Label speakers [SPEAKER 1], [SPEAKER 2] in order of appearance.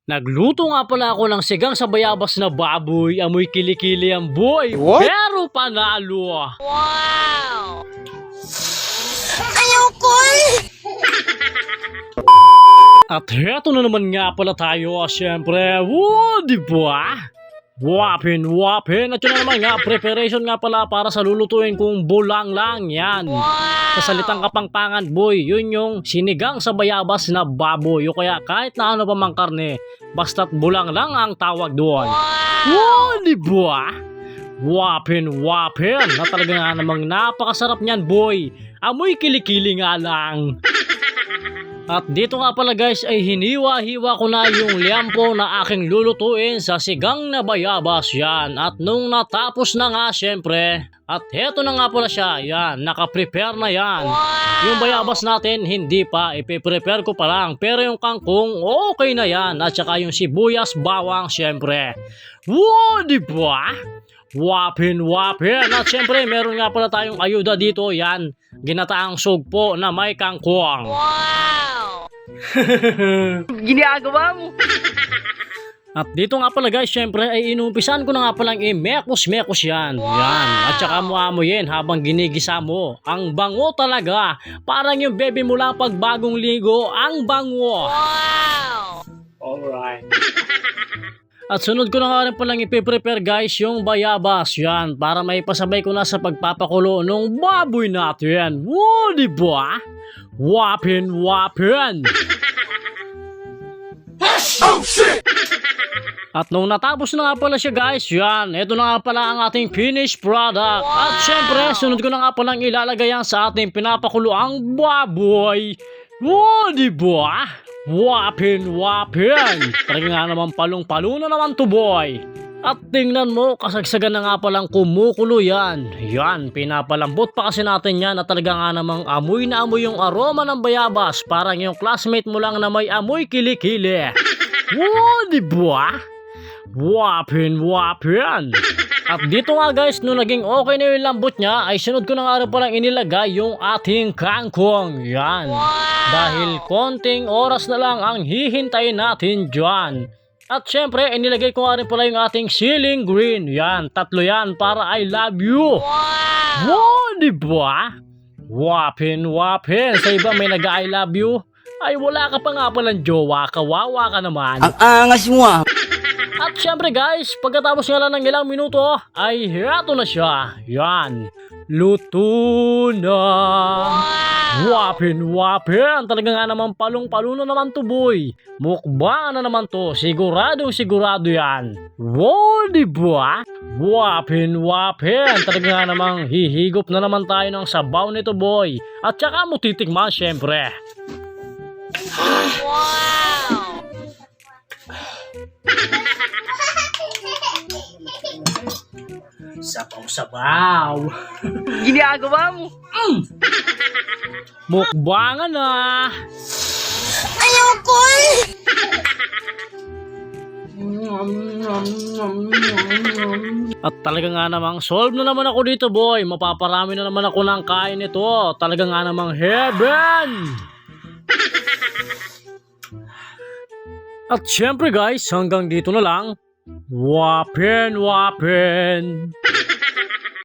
[SPEAKER 1] Nagluto nga pala ako ng sigang sa bayabas na baboy. Amoy kilikili ang boy.
[SPEAKER 2] What?
[SPEAKER 1] Pero panalo.
[SPEAKER 3] Wow!
[SPEAKER 1] At heto na naman nga pala tayo. Siyempre, di ba? Wapin. At yun na naman nga, preparation nga pala para sa lulutuin kong bulang lang. Yan. Sa salitang Kapampangan, boy, yun yung sinigang sa bayabas na baboy. O kaya kahit na ano pa mang karne, basta't bulang lang ang tawag doon. Di ba? Wapin. Na talaga nga namang napakasarap niyan, boy. Amoy kilikili nga lang. At dito nga pala guys ay hiniwa-hiwa ko na yung liampo na aking lulutuin sa sigang na bayabas yan. At nung natapos na nga syempre, at heto na nga pala siya, yan, nakaprepare na yan. Yung bayabas natin hindi pa, ipiprepare ko pa lang. Pero yung kangkong okay na yan. At saka yung sibuyas, bawang syempre. Di ba? Wapin. At syempre meron nga pala tayong ayuda dito, yan, ginataang sugpo na may kangkong.
[SPEAKER 3] Ginagawa mo.
[SPEAKER 1] At dito nga pala guys, syempre ay inumpisan ko na nga palang i-mekos yan. Yan. At saka mo amoyin habang ginigisa mo. Ang bango talaga. Parang yung baby mo lang pag bagong ligo, ang bango. Alright. At sunod ko na nga rin palang ipiprepare guys yung bayabas yan para may pasabay ko na sa pagpapakulo ng baboy natin. Di ba? Wapin.
[SPEAKER 2] Oh shit!
[SPEAKER 1] At nung natapos na nga pala siya guys, yan, ito na nga pala ang ating finished product. At syempre, sunod ko na nga palang ilalagay yan sa ating pinapakuluang baboy. Di ba? Wapin. Talaga nga naman palong-palo na naman to boy. At tingnan mo, kasagsagan na nga palang kumukulo yan. Yan, pinapalambot pa kasi natin yan at talaga nga namang amoy na amoy yung aroma ng bayabas. Parang yung classmate mo lang na may amoy kilikili. Di ba? Wapin. At dito nga guys, nung naging okay na yung lambot niya, ay sunod ko na nga rin palang inilagay yung ating kangkong. Yan. Dahil konting oras na lang ang hihintayin natin dyan. At syempre, inilagay ko nga rin pala yung ating ceiling green. Yan, 3 yan para I love you. Di ba? Wapin. Sa iba may nag-I love you. Ay wala ka pa nga palang jowa, kawawa ka naman.
[SPEAKER 2] Ang angas mo ah.
[SPEAKER 1] At syempre guys, pagkatapos nga lang ng ilang minuto, ay heto na siya. Yan, luto na. Wapin. Talaga nga naman palong-palo na naman to boy. Mukbang na naman to, sigurado yan. Di ba? Wapin. Talaga nga namang hihigop na naman tayo ng sabaw nito boy. At saka mo titikman syempre. Sabaw.
[SPEAKER 3] Ginagawa mo.
[SPEAKER 1] Mukbangan na. At talaga nga namang solve na naman ako dito boy. Mapaparami na naman ako ng kain nito. Talaga nga namang heaven. At syempre guys, hanggang dito na lang. Wapin.